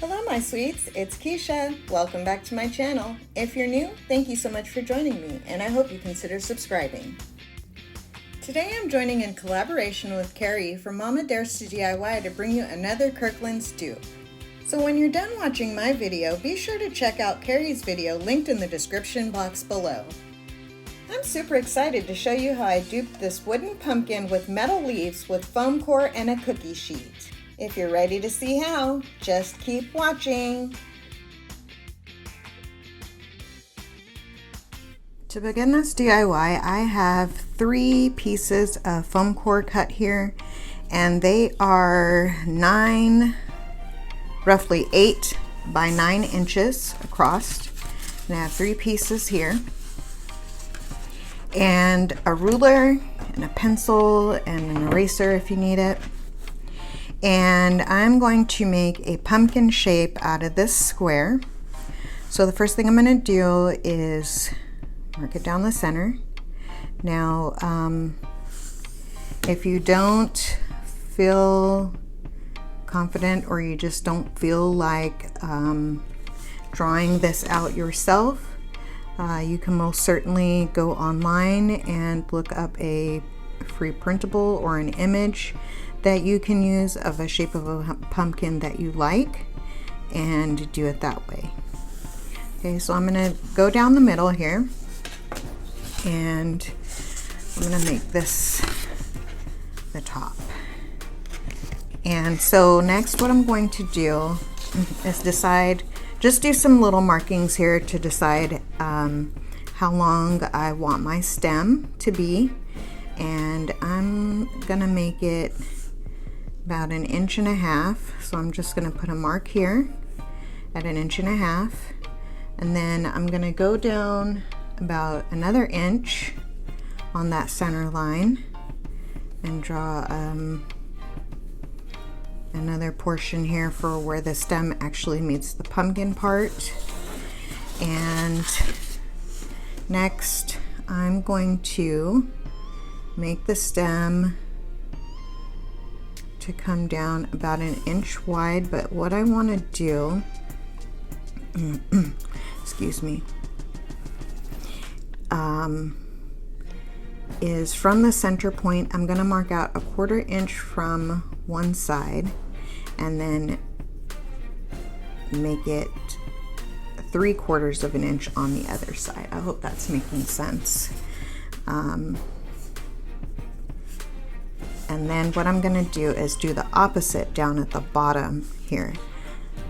Hello my sweets, it's Keisha. Welcome back to my channel. If you're new, thank you so much for joining me, and I hope you consider subscribing. Today I'm joining in collaboration with Kerri from Mama Dares to DIY to bring you another Kirklands dupe. So when you're done watching my video, be sure to check out Kerri's video linked in the description box below. I'm super excited to show you how I duped this wooden pumpkin with metal leaves with foam core and a cookie sheet. If you're ready to see how, just keep watching. To begin this DIY, I have 3 pieces of foam core cut here, and they are roughly 8 by 9 inches across. And I have 3 pieces here, and a ruler, and a pencil, and an eraser if you need it. And I'm going to make a pumpkin shape out of this square. So the first thing I'm going to do is mark it down the center. Now, if you don't feel confident or you just don't feel like drawing this out yourself, you can most certainly go online and look up a free printable or an image that you can use of a shape of a pumpkin that you like and do it that way. Okay, so I'm going to go down the middle here, and I'm going to make this the top. And so next what I'm going to do is just do some little markings here to decide how long I want my stem to be. And I'm gonna make it about 1.5 inches. So I'm just gonna put a mark here at 1.5 inches. And then I'm gonna go down about another inch on that center line and draw another portion here for where the stem actually meets the pumpkin part. And next I'm going to make the stem to come down about 1 inch wide, but what I want to do excuse me, is from the center point I'm going to mark out 1/4 inch from one side and then make it 3/4 of an inch on the other side. I hope that's making sense. And then what I'm going to do is do the opposite down at the bottom here,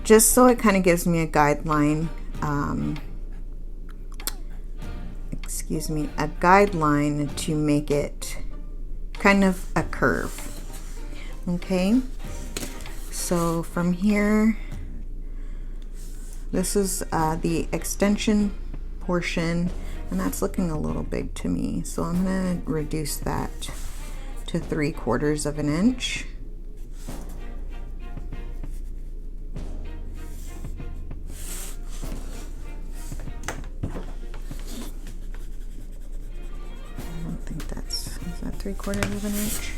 just so it kind of gives me a guideline, a guideline to make it kind of a curve. Okay, so from here, this is the extension portion, and that's looking a little big to me, so I'm going to reduce that to 3/4 of an inch. I don't think is that 3/4 of an inch?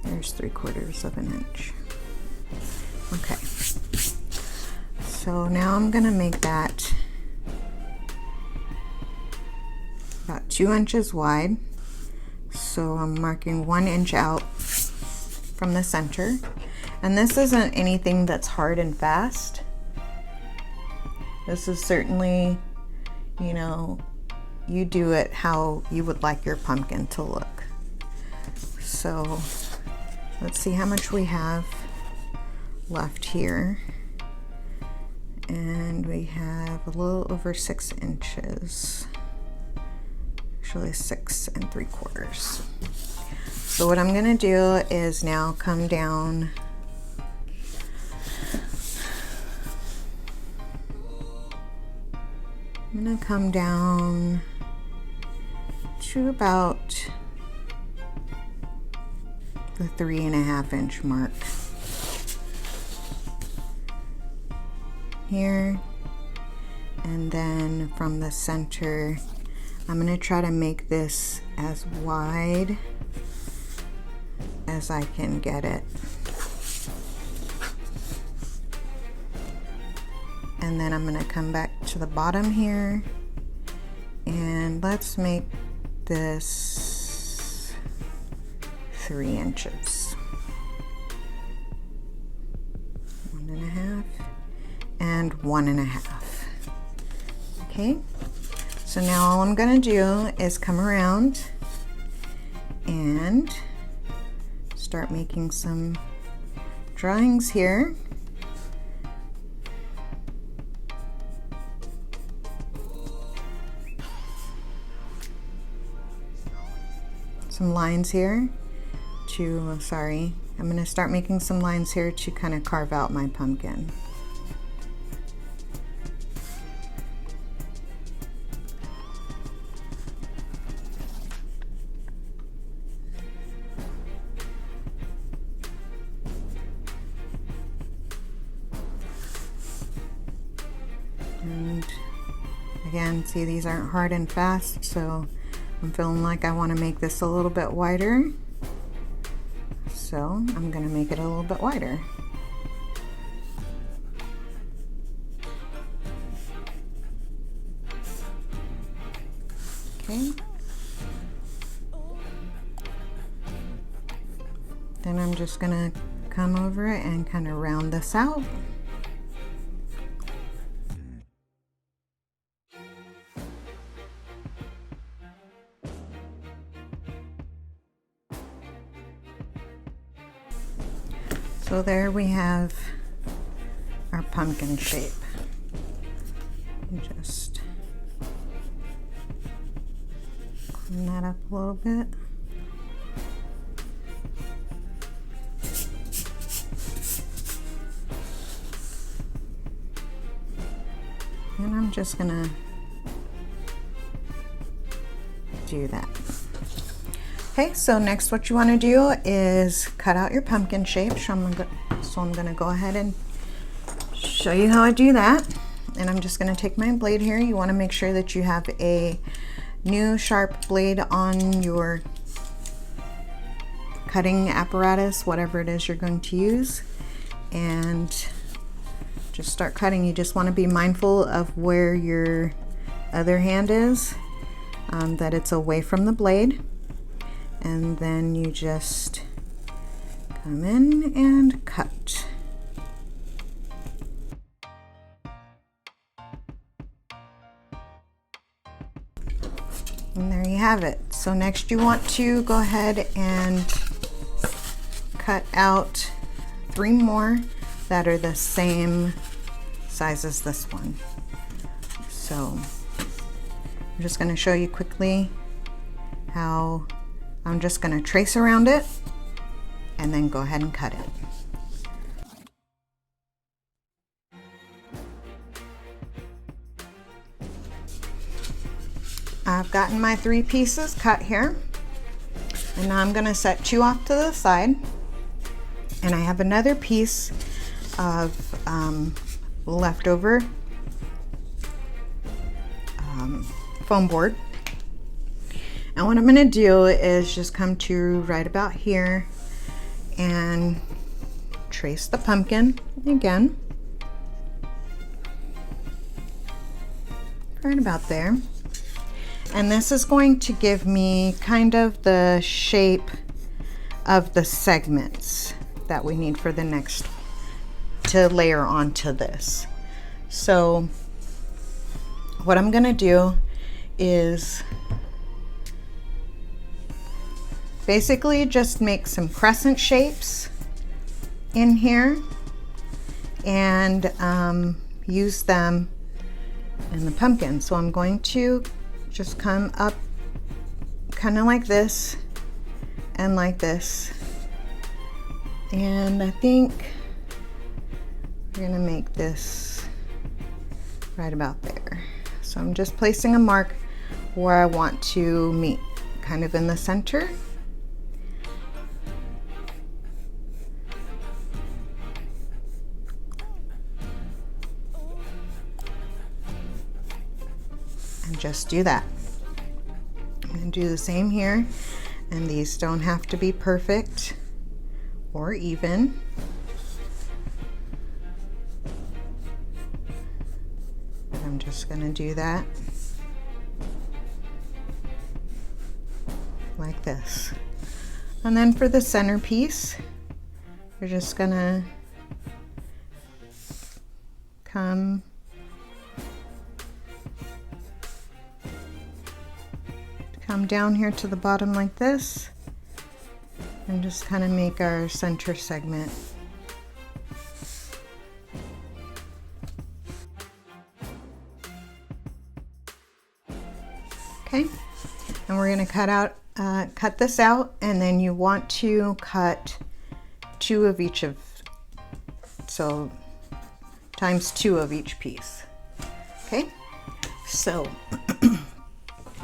There's 3/4 of an inch. Okay, so now I'm gonna make that about 2 inches wide. So I'm marking 1 inch out from the center, and this isn't anything that's hard and fast. This is certainly, you know, you do it how you would like your pumpkin to look. So let's see how much we have left here, and we have a little over 6 inches. Actually 6 3/4. So what I'm gonna do is now come down to about the 3.5 inch mark here, and then from the center I'm going to try to make this as wide as I can get it. And then I'm going to come back to the bottom here, and let's make this 3 inches. 1.5 and 1.5. Okay, so now all I'm going to do is come around and start making some drawings here. Some lines here to, sorry, I'm going to start making some lines here to kind of carve out my pumpkin. And again, see, these aren't hard and fast, so I'm feeling like I want to make this a little bit wider, so I'm going to make it a little bit wider. Okay. Then I'm just going to come over it and kind of round this out. So there we have our pumpkin shape. Just clean that up a little bit. And I'm just gonna do that. Okay, so next what you want to do is cut out your pumpkin shape. So I'm going to go ahead and show you how I do that. And I'm just going to take my blade here. You want to make sure that you have a new sharp blade on your cutting apparatus, whatever it is you're going to use, and just start cutting. You just want to be mindful of where your other hand is, that it's away from the blade. And then you just come in and cut. And there you have it. So next you want to go ahead and cut out 3 more that are the same size as this one. So I'm just going to show you quickly how I'm just going to trace around it and then go ahead and cut it. I've gotten my 3 pieces cut here, and now I'm going to set 2 off to the side, and I have another piece of leftover foam board. And what I'm going to do is just come to right about here and trace the pumpkin again. Right about there. And this is going to give me kind of the shape of the segments that we need for the next to layer onto this. So what I'm going to do is basically just make some crescent shapes in here and use them in the pumpkin. So I'm going to just come up kind of like this and like this, and I think we're gonna make this right about there. So I'm just placing a mark where I want to meet, kind of in the center. And just do that. I'm going to do the same here, and these don't have to be perfect. or even. But I'm just going to do that like this. And then for the centerpiece, we're just going to come down here to the bottom like this and just kind of make our center segment. Okay, and we're going to cut this out, and then you want to cut 2 of each of, so times 2 of each piece. Okay, so I'm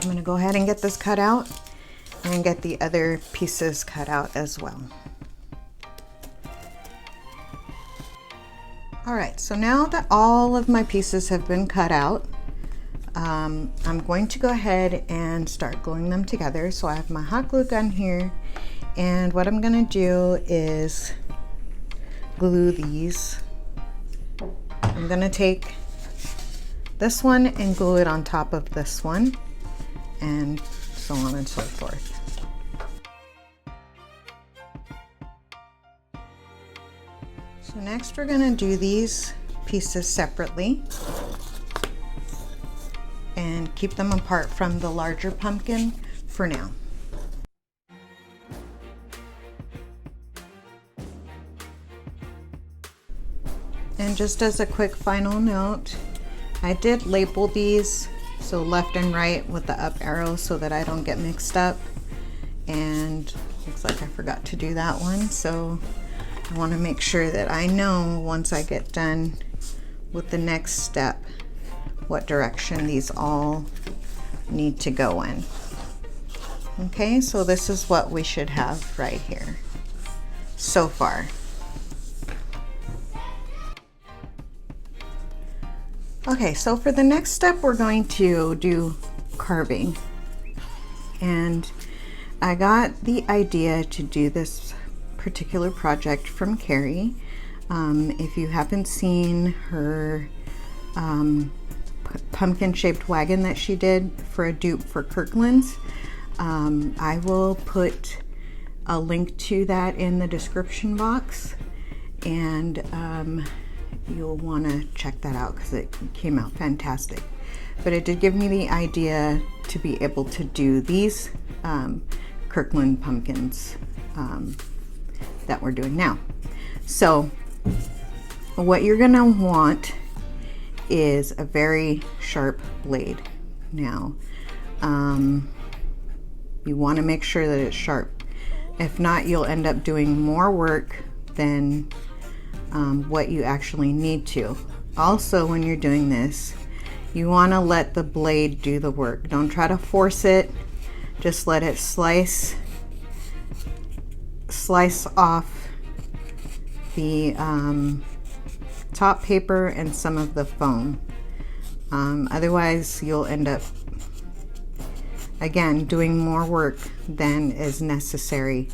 going to go ahead and get this cut out and get the other pieces cut out as well. All right, so now that all of my pieces have been cut out, I'm going to go ahead and start gluing them together. So I have my hot glue gun here, and what I'm going to do is glue these. I'm going to take this one and glue it on top of this one, and so on and so forth. So next we're going to do these pieces separately and keep them apart from the larger pumpkin for now. And just as a quick final note, I did label these, so left and right with the up arrow, so that I don't get mixed up. And looks like I forgot to do that one, so I want to make sure that I know once I get done with the next step what direction these all need to go in. Okay, so this is what we should have right here so far. Okay, so for the next step, we're going to do carving. And I got the idea to do this particular project from Kerri. If you haven't seen her pumpkin shaped wagon that she did for a dupe for Kirklands, I will put a link to that in the description box, and you'll want to check that out because it came out fantastic. But it did give me the idea to be able to do these Kirkland pumpkins that we're doing now. So what you're gonna want is a very sharp blade. Now you want to make sure that it's sharp. If not, you'll end up doing more work than what you actually need to. Also, when you're doing this, you want to let the blade do the work. Don't try to force it. Just let it slice off the top paper and some of the foam. Otherwise, you'll end up, again, doing more work than is necessary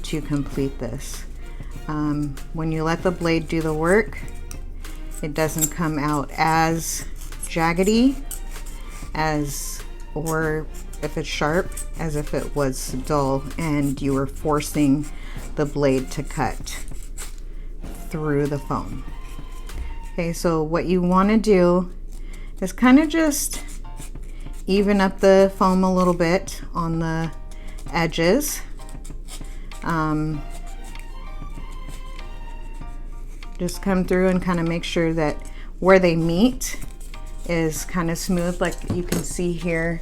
to complete this. When you let the blade do the work, it doesn't come out as jaggedy or if it's sharp, as if it was dull and you were forcing the blade to cut through the foam. Okay, so what you want to do is kind of just even up the foam a little bit on the edges. Just come through and kind of make sure that where they meet is kind of smooth, like you can see here.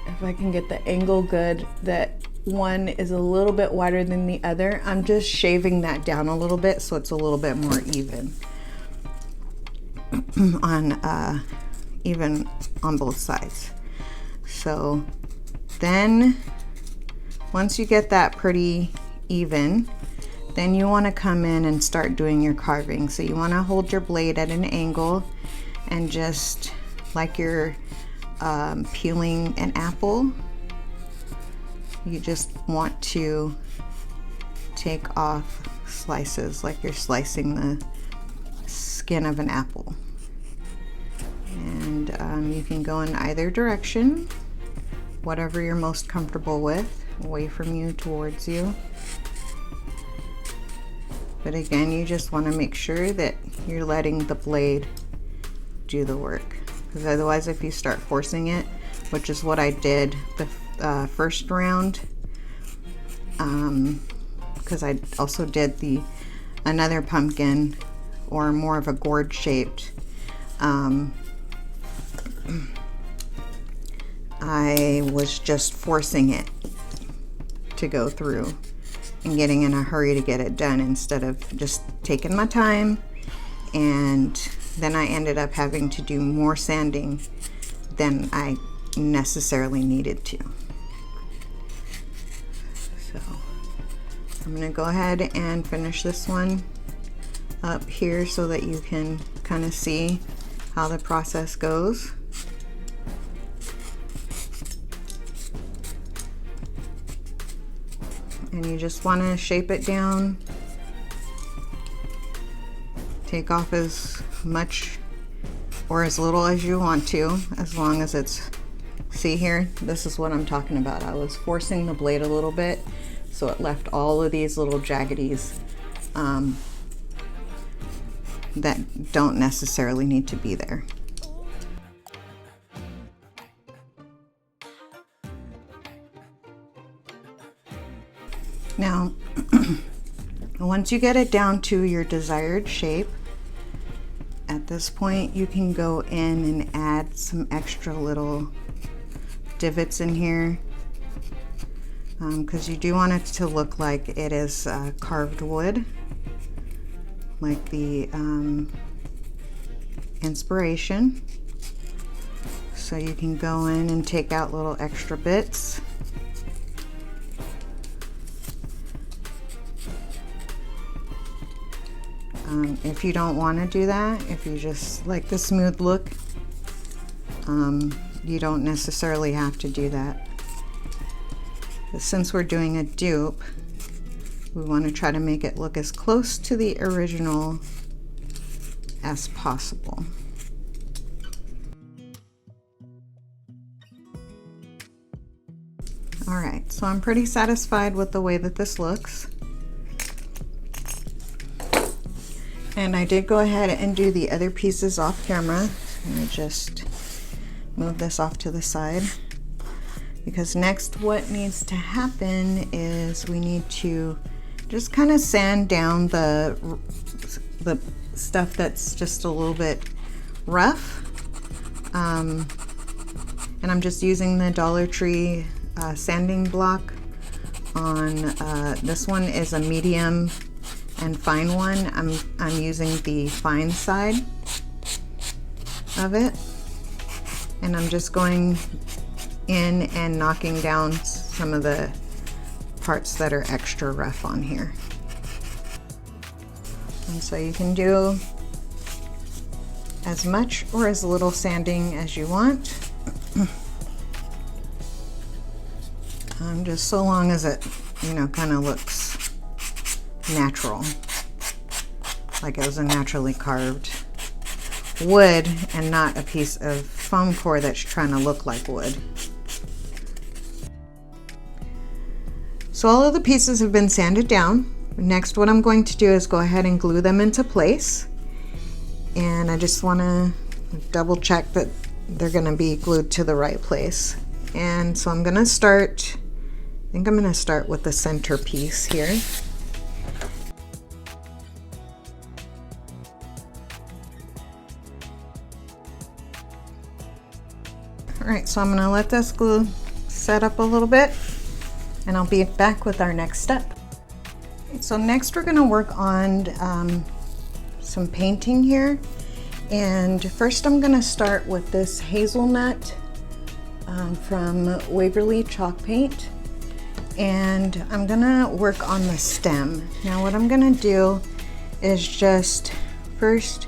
If I can get the angle good, that one is a little bit wider than the other. I'm just shaving that down a little bit so it's a little bit more even on both sides. So then once you get that pretty even, then you want to come in and start doing your carving. So you want to hold your blade at an angle and just like you're peeling an apple, you just want to take off slices like you're slicing the skin of an apple. And you can go in either direction, whatever you're most comfortable with, away from you, towards you. But again, you just want to make sure that you're letting the blade do the work, because otherwise if you start forcing it, which is what I did the first round, because I also did another pumpkin, or more of a gourd shaped, I was just forcing it to go through and getting in a hurry to get it done, instead of just taking my time. And then I ended up having to do more sanding than I necessarily needed to. So I'm gonna go ahead and finish this one up here so that you can kind of see how the process goes. And you just want to shape it down, take off as much or as little as you want to, as long as it's, see here, this is what I'm talking about. I was forcing the blade a little bit, so it left all of these little jaggedies that don't necessarily need to be there. Now, once you get it down to your desired shape, at this point you can go in and add some extra little divots in here, because you do want it to look like it is carved wood, like the inspiration. So you can go in and take out little extra bits. If you don't want to do that, if you just like the smooth look, you don't necessarily have to do that. But since we're doing a dupe, we want to try to make it look as close to the original as possible. Alright, so I'm pretty satisfied with the way that this looks. And I did go ahead and do the other pieces off camera. Let me just move this off to the side, because next what needs to happen is we need to just kind of sand down the stuff that's just a little bit rough. And I'm just using the Dollar Tree sanding block on this one is a medium and fine one. I'm using the fine side of it, and I'm just going in and knocking down some of the parts that are extra rough on here. And so you can do as much or as little sanding as you want. Just so long as it, you know, kind of looks natural, like it was a naturally carved wood and not a piece of foam core that's trying to look like wood. So all of the pieces have been sanded down. Next, what I'm going to do is go ahead and glue them into place. And I just want to double check that they're going to be glued to the right place. And so I'm going to start, I think I'm going to start with the center piece here. All right, so I'm going to let this glue set up a little bit, and I'll be back with our next step. So next we're going to work on some painting here, and first I'm going to start with this Hazelnut from Waverly chalk paint, and I'm going to work on the stem. Now what I'm going to do is just first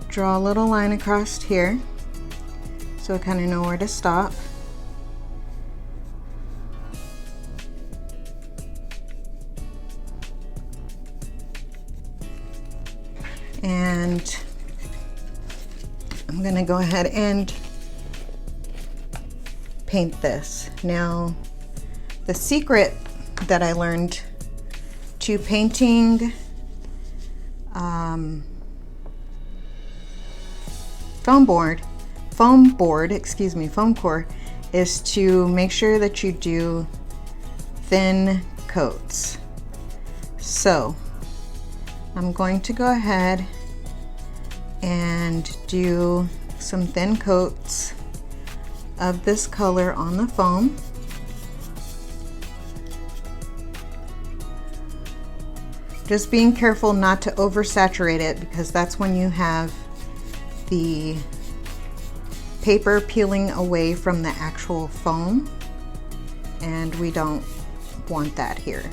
draw a little line across here so I kind of know where to stop. And I'm gonna go ahead and paint this. Now, the secret that I learned to painting foam core is to make sure that you do thin coats. So I'm going to go ahead and do some thin coats of this color on the foam. Just being careful not to oversaturate it, because that's when you have the paper peeling away from the actual foam, and we don't want that here.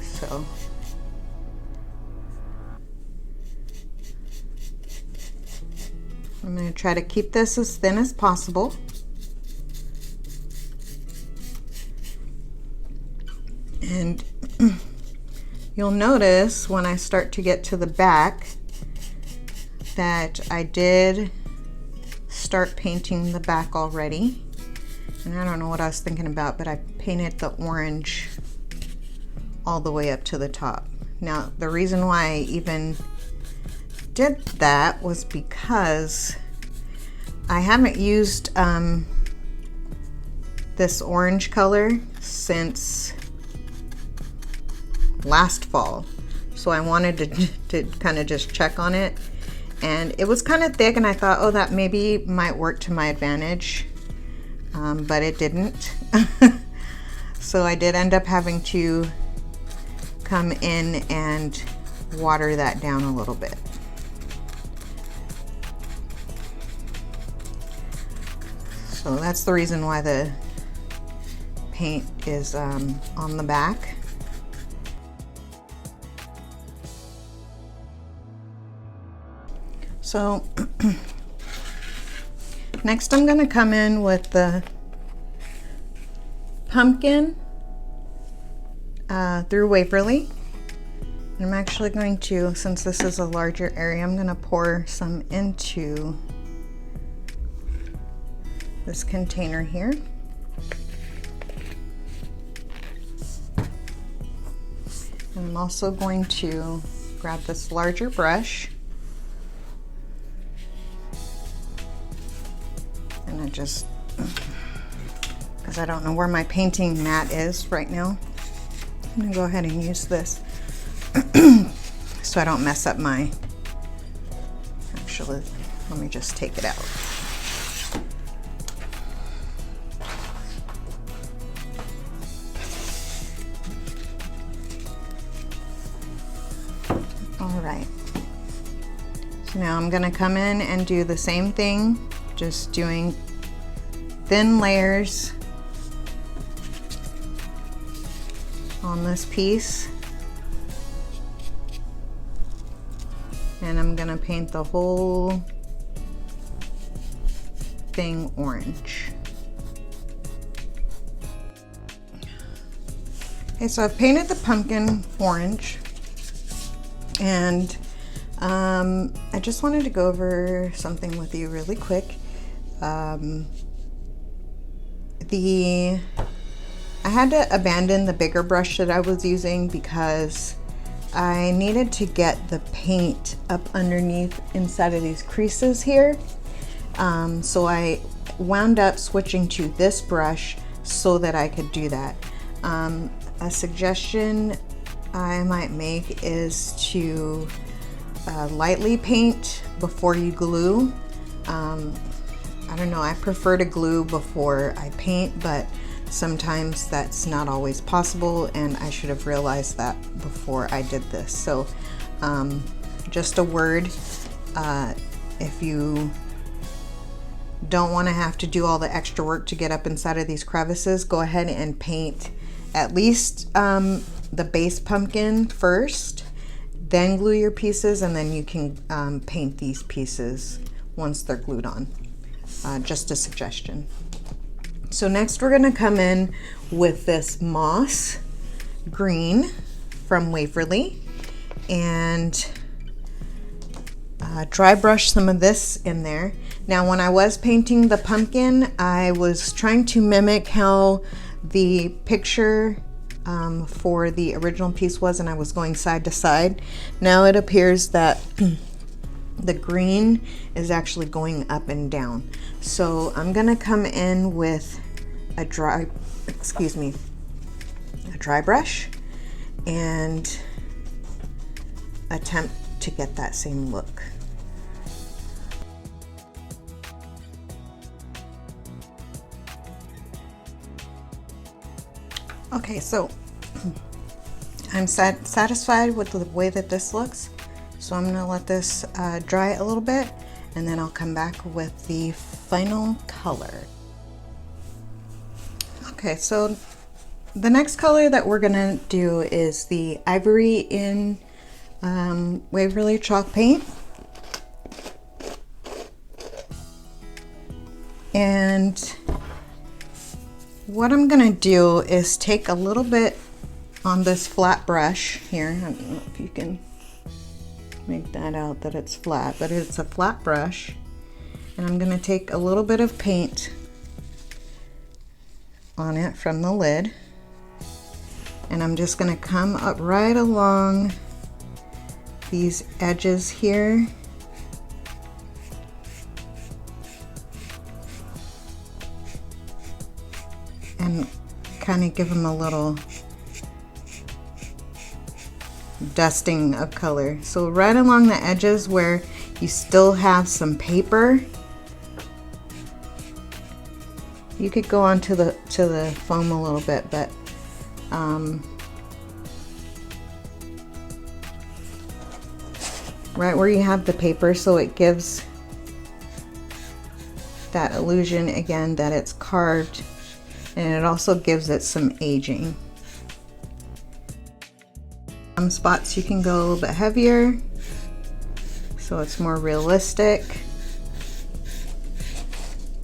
So I'm going to try to keep this as thin as possible. And you'll notice when I start to get to the back that I did start painting the back already. And I don't know what I was thinking about, but I painted the orange all the way up to the top. Now, the reason why I even did that was because I haven't used this orange color since last fall. So I wanted to kind of just check on it. And it was kind of thick, and I thought, oh, that maybe might work to my advantage. But it didn't. So I did end up having to come in and water that down a little bit. So that's the reason why the paint is on the back. So next I'm going to come in with the pumpkin through Waverly. And I'm actually going to, since this is a larger area, I'm going to pour some into this container here. And I'm also going to grab this larger brush. And I just, because I don't know where my painting mat is right now, I'm gonna go ahead and use this so I don't mess up my, actually, let me just take it out. All right, so now I'm gonna come in and do the same thing, just doing thin layers on this piece. And I'm gonna paint the whole thing orange. Okay, so I've painted the pumpkin orange, and I just wanted to go over something with you really quick. I had to abandon the bigger brush that I was using because I needed to get the paint up underneath inside of these creases here. So I wound up switching to this brush so that I could do that. A suggestion I might make is to lightly paint before you glue. I don't know, I prefer to glue before I paint, but sometimes that's not always possible, and I should have realized that before I did this. So just a word, if you don't want to have to do all the extra work to get up inside of these crevices, go ahead and paint at least the base pumpkin first, then glue your pieces, and then you can paint these pieces once they're glued on. Just a suggestion. So next we're going to come in with this moss green from Waverly, and dry brush some of this in there. Now when I was painting the pumpkin, I was trying to mimic how the picture for the original piece was, and I was going side to side. Now it appears that the green is actually going up and down. So I'm gonna come in with a dry brush and attempt to get that same look. Okay, so I'm satisfied with the way that this looks. So I'm gonna let this dry a little bit, and then I'll come back with the final color. Okay, so the next color that we're gonna do is the Ivory in Waverly chalk paint. And what I'm gonna do is take a little bit on this flat brush here. I don't know if you can make that out that it's flat, but it's a flat brush. And I'm gonna take a little bit of paint on it from the lid. And I'm just gonna come up right along these edges here. And kind of give them a little dusting of color. So right along the edges where you still have some paper, you could go on to the foam a little bit, but right where you have the paper, so it gives that illusion again that it's carved, and it also gives it some aging. Some spots you can go a little bit heavier so it's more realistic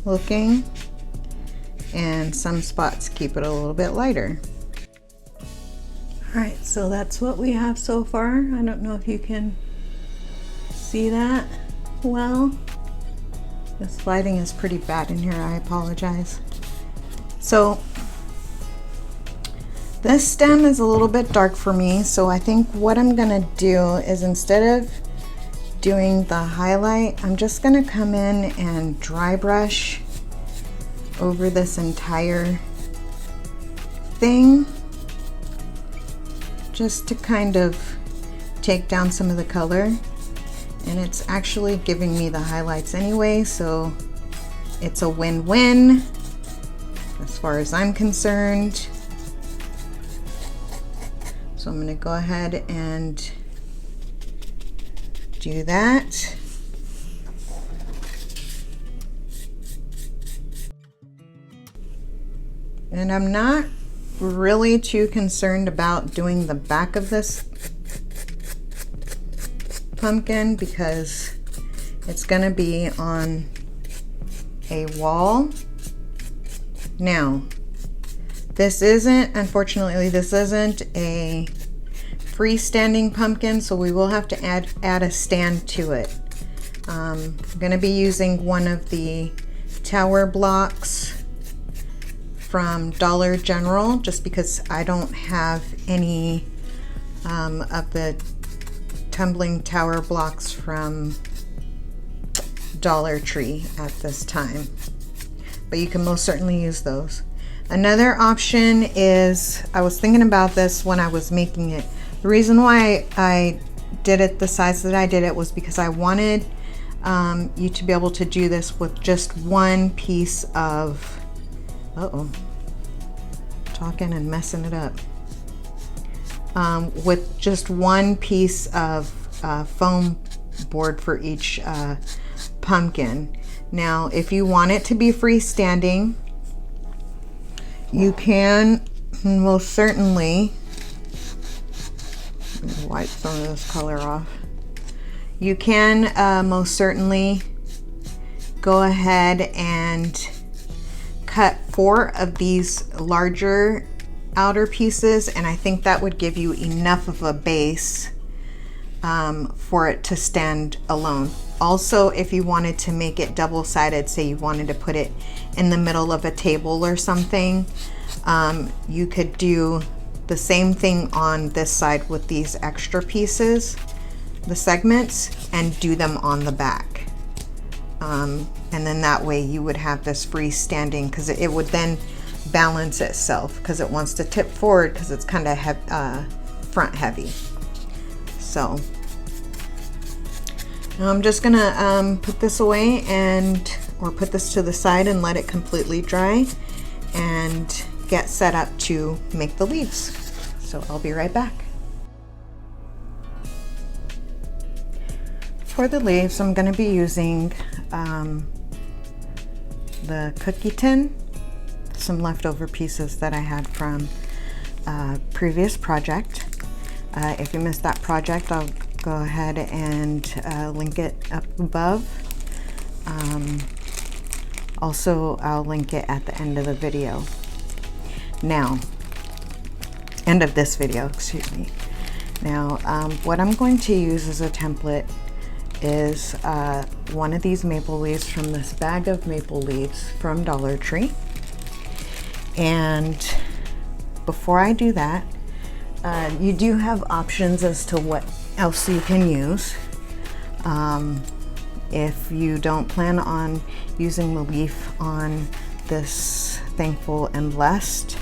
looking, and some spots keep it a little bit lighter. Alright, so that's what we have so far. I don't know if you can see that well. This lighting is pretty bad in here, I apologize. So this stem is a little bit dark for me, so I think what I'm gonna do is, instead of doing the highlight, I'm just gonna come in and dry brush over this entire thing, just to kind of take down some of the color. And it's actually giving me the highlights anyway, so it's a win-win as far as I'm concerned. So I'm going to go ahead and do that. And I'm not really too concerned about doing the back of this pumpkin because it's going to be on a wall. Now, this isn't, unfortunately, this isn't a freestanding pumpkin, so we will have to add a stand to it. I'm going to be using one of the tower blocks from Dollar General, just because I don't have any of the tumbling tower blocks from Dollar Tree at this time, but you can most certainly use those. Another option is, I was thinking about this when I was making it. The reason why I did it the size that I did it was because I wanted you to be able to do this with just one piece of, talking and messing it up, with just one piece of foam board for each pumpkin. Now, if you want it to be freestanding, you can most certainly wipe some of this color off. You can most certainly go ahead and cut 4 of these larger outer pieces, and I think that would give you enough of a base for it to stand alone. Also, if you wanted to make it double-sided, say you wanted to put it in the middle of a table or something, you could do the same thing on this side with these extra pieces, the segments, and do them on the back. And then that way you would have this freestanding, because it would then balance itself, because it wants to tip forward because it's kind of front heavy. So now I'm just gonna put this away or put this to the side and let it completely dry and get set up to make the leaves. So I'll be right back. For the leaves, I'm going to be using the cookie tin, some leftover pieces that I had from a previous project. If you missed that project, I'll go ahead and link it up above. Also, I'll link it at the end of the video. Now, end of this video, excuse me. Now, what I'm going to use as a template is one of these maple leaves from this bag of maple leaves from Dollar Tree. And before I do that, you do have options as to what else you can use. If you don't plan on using the leaf on this Thankful and Blessed,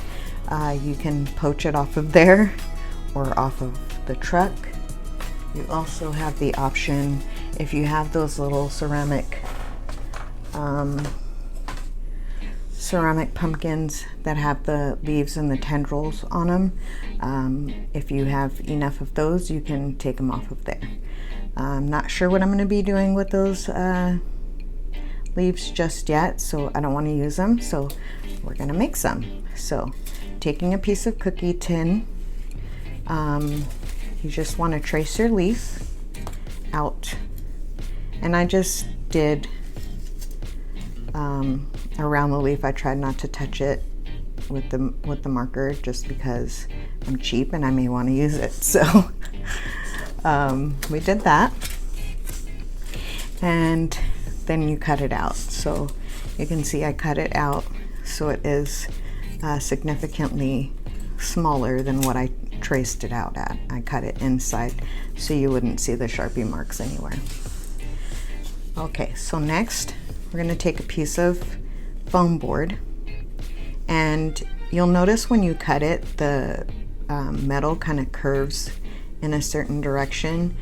you can poach it off of there or off of the truck. You also have the option, if you have those little ceramic pumpkins that have the leaves and the tendrils on them, if you have enough of those, you can take them off of there. I'm not sure what I'm going to be doing with those leaves just yet, so I don't want to use them, so we're going to make some. So taking a piece of cookie tin, you just want to trace your leaf out, and I just did around the leaf. I tried not to touch it with the marker just because I'm cheap and I may want to use it. So we did that, and then you cut it out. So you can see I cut it out so it is significantly smaller than what I traced it out at. I cut it inside so you wouldn't see the Sharpie marks anywhere. Okay, so next we're going to take a piece of foam board, and you'll notice when you cut it, the metal kind of curves in a certain direction.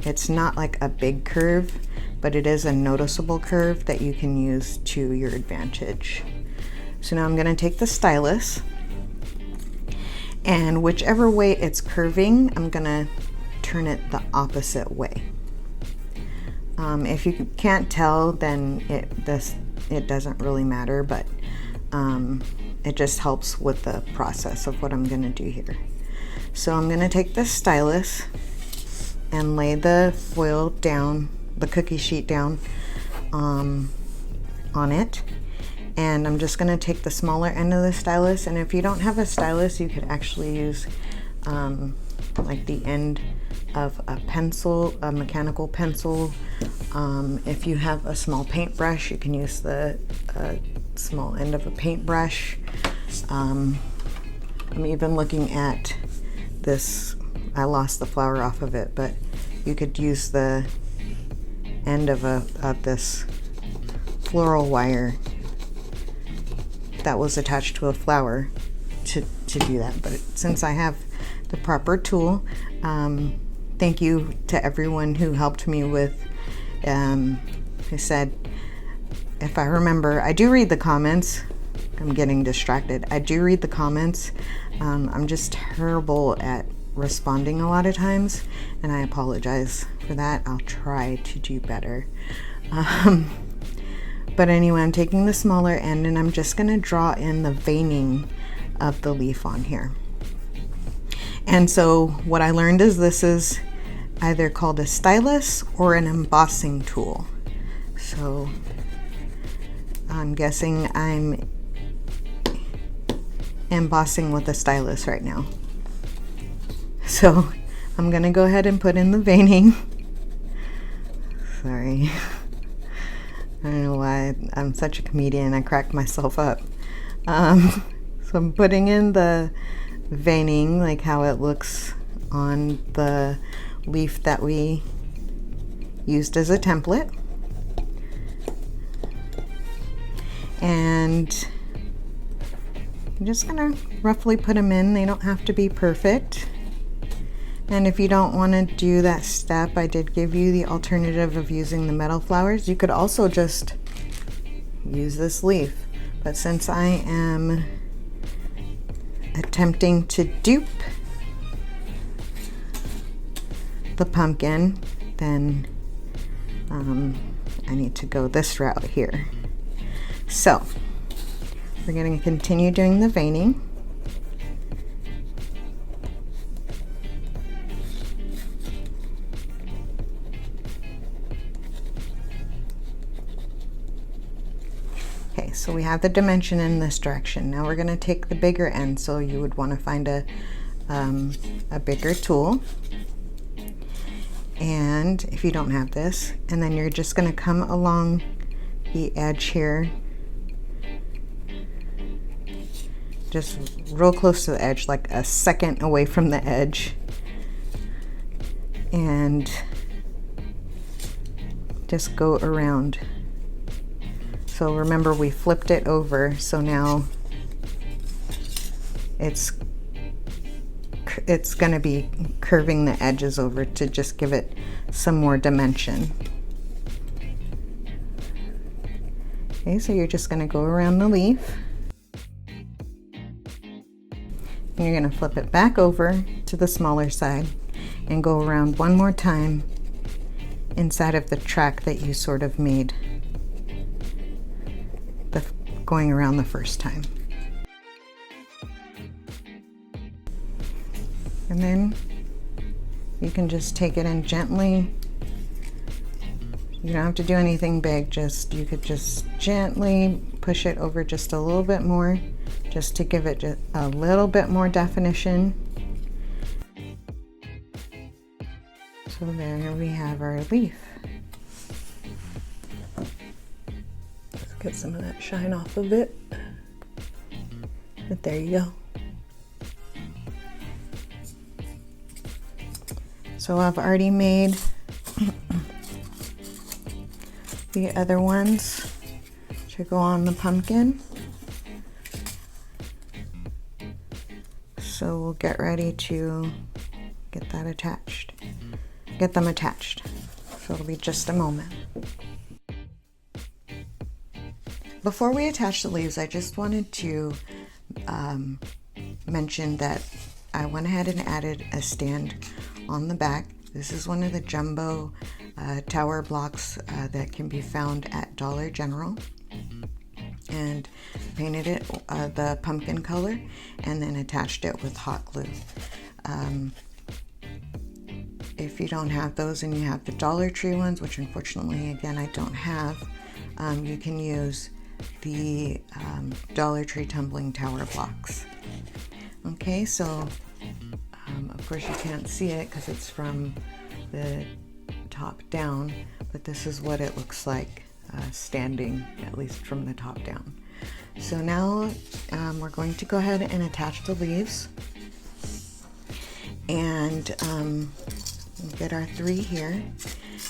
It's not like a big curve, but it is a noticeable curve that you can use to your advantage. So now I'm going to take the stylus, and whichever way it's curving, I'm going to turn it the opposite way. If you can't tell, then it doesn't really matter, but it just helps with the process of what I'm going to do here. So I'm going to take the stylus and lay the foil down, the cookie sheet down on it. And I'm just going to take the smaller end of the stylus, and if you don't have a stylus, you could actually use like the end of a pencil, a mechanical pencil. If you have a small paintbrush, you can use the small end of a paintbrush. I'm even looking at this. I lost the flower off of it, but you could use the end of this floral wire that was attached to a flower to do that. But since I have the proper tool, thank you to everyone who helped me with, who said, if I remember, I do read the comments. I'm getting distracted. I do read the comments. I'm just terrible at responding a lot of times, and I apologize for that. I'll try to do better. But anyway, I'm taking the smaller end, and I'm just going to draw in the veining of the leaf on here. And so what I learned is this is either called a stylus or an embossing tool. So I'm guessing I'm embossing with a stylus right now. So I'm gonna go ahead and put in the veining. Sorry. I don't know why I'm such a comedian. I cracked myself up. So I'm putting in the veining, like how it looks on the leaf that we used as a template. And I'm just gonna roughly put them in. They don't have to be perfect. And if you don't want to do that step, I did give you the alternative of using the metal flowers. You could also just use this leaf. But since I am attempting to dupe the pumpkin, then I need to go this route here. So we're going to continue doing the veining. Okay, so we have the dimension in this direction. Now we're going to take the bigger end, so you would want to find a bigger tool. And if you don't have this, and then you're just going to come along the edge here, just real close to the edge, like a second away from the edge, and just go around. So remember, we flipped it over, so now it's going to be curving the edges over to just give it some more dimension. Okay, so you're just going to go around the leaf, and you're going to flip it back over to the smaller side and go around one more time inside of the track that you sort of made going around the first time. And then you can just take it in gently. You don't have to do anything big, you could just gently push it over just a little bit more, just to give it just a little bit more definition. So there we have our leaf. Let's get some of that shine off of it. But there you go. So I've already made the other ones to go on the pumpkin. So we'll get ready to get them attached. So it'll be just a moment. Before we attach the leaves, I just wanted to mention that I went ahead and added a stand on the back. This is one of the jumbo tower blocks that can be found at Dollar General, and painted it the pumpkin color and then attached it with hot glue. If you don't have those and you have the Dollar Tree ones, which unfortunately again I don't have, you can use the Dollar Tree tumbling tower blocks. Okay, so of course you can't see it because it's from the top down, but this is what it looks like standing, at least from the top down. So now we're going to go ahead and attach the leaves, and get our 3 here.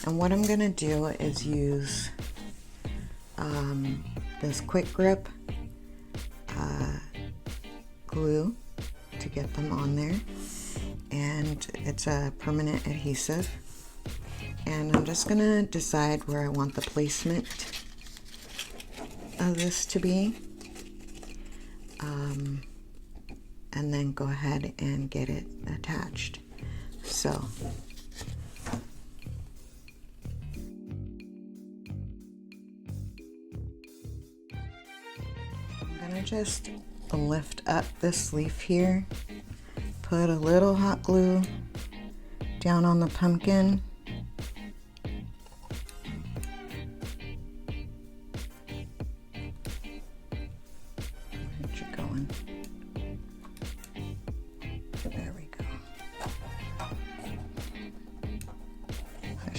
And what I'm going to do is use this quick grip glue to get them on there, and it's a permanent adhesive. And I'm just gonna decide where I want the placement of this to be, and then go ahead and get it attached. So I'm gonna just lift up this leaf here, put a little hot glue down on the pumpkin, there we go.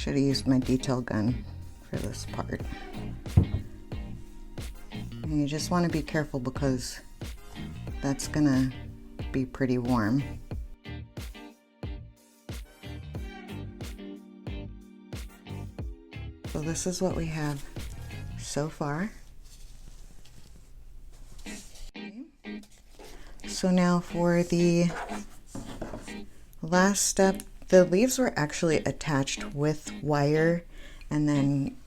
should have used my detail gun for this part. And you just want to be careful because that's gonna be pretty warm. So this is what we have so far. Okay. So now for the last step, the leaves were actually attached with wire, and then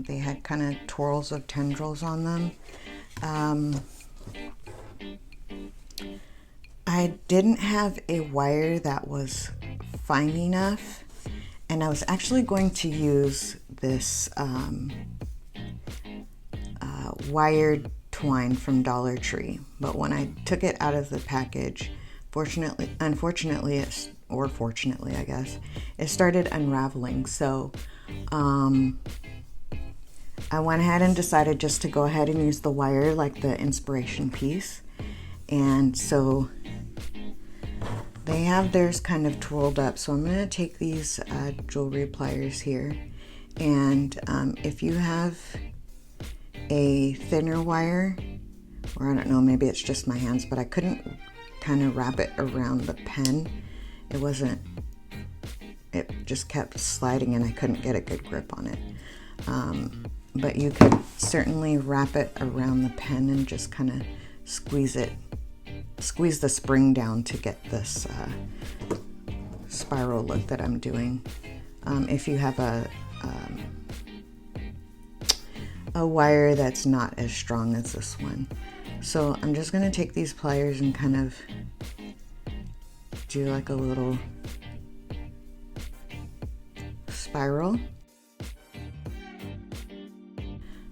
they had kind of twirls of tendrils on them. I didn't have a wire that was fine enough, and I was actually going to use this wired twine from Dollar Tree, but when I took it out of the package, unfortunately, or fortunately, I guess, it started unraveling. So I went ahead and decided just to go ahead and use the wire, like the inspiration piece. And so they have theirs kind of twirled up. So I'm going to take these jewelry pliers here. And if you have a thinner wire, or I don't know, maybe it's just my hands, but I couldn't kind of wrap it around the pen. It just kept sliding and I couldn't get a good grip on it. But you could certainly wrap it around the pen and just kind of squeeze the spring down to get this spiral look that I'm doing. If you have a wire that's not as strong as this one. So I'm just going to take these pliers and kind of do like a little spiral.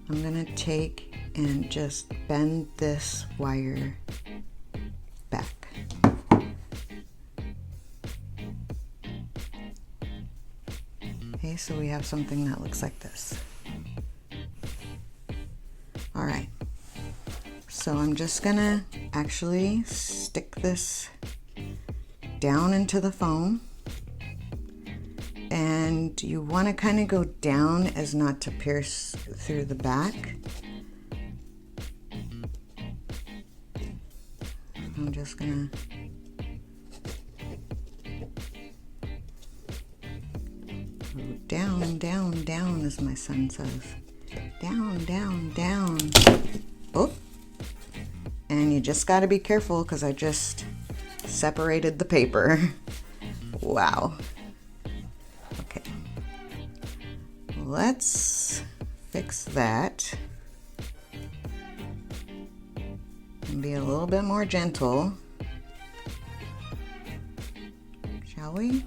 I'm going to take and just bend this wire back. Okay, so we have something that looks like this. All right, so I'm just gonna actually stick this down into the foam, and you want to kind of go down as not to pierce through the back. I'm just gonna go down, down, down, as my son says. Down, down, down. Oh, and you just got to be careful because I just separated the paper. Wow. Okay, let's fix that and be a little bit more gentle, shall we?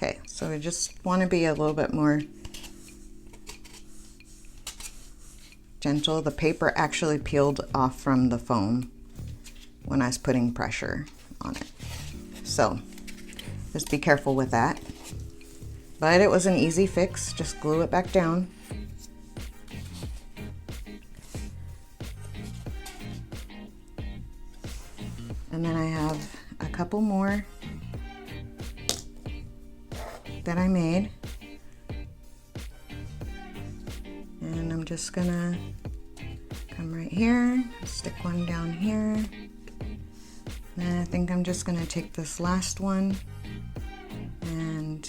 Okay, so I just want to be a little bit more gentle. The paper actually peeled off from the foam when I was putting pressure on it. So just be careful with that. But it was an easy fix, just glue it back down. And then I have a couple more that I made, and I'm just gonna come right here, stick one down here, and I think I'm just gonna take this last one and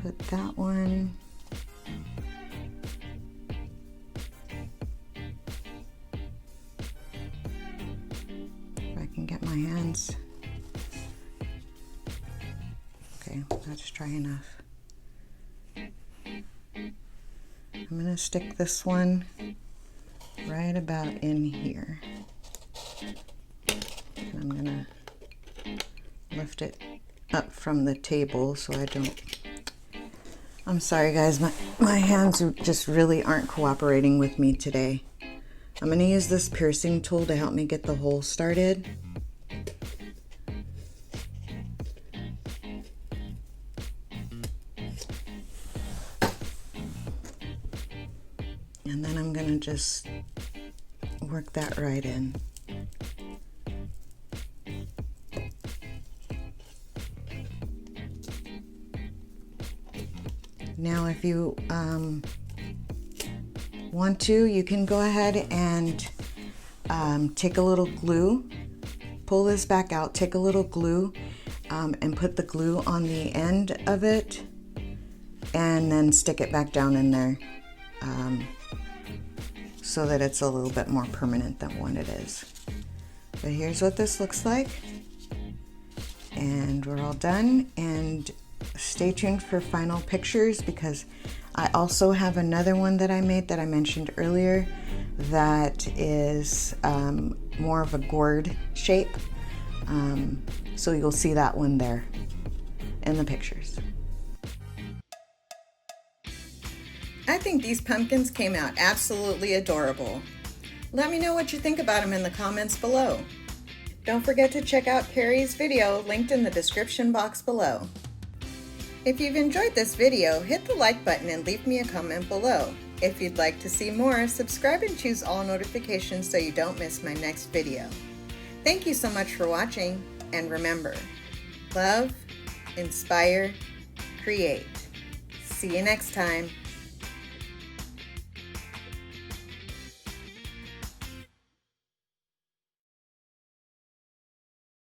put that one if I can get my hands. Okay, let's try enough. I'm gonna stick this one right about in here. And I'm gonna lift it up from the table so I don't... I'm sorry guys, my hands just really aren't cooperating with me today. I'm going to use this piercing tool to help me get the hole started. And then I'm going to just work that right in. Now if you want to, you can go ahead and take a little glue, pull this back out, take a little glue and put the glue on the end of it and then stick it back down in there so that it's a little bit more permanent than what it is. But here's what this looks like, and we're all done. And stay tuned for final pictures, because I also have another one that I made that I mentioned earlier that is more of a gourd shape. So you'll see that one there in the pictures. I think these pumpkins came out absolutely adorable. Let me know what you think about them in the comments below. Don't forget to check out Kerri's video linked in the description box below. If you've enjoyed this video, hit the like button and leave me a comment below. If you'd like to see more, subscribe and choose all notifications so you don't miss my next video. Thank you so much for watching, and remember, love, inspire, create. See you next time.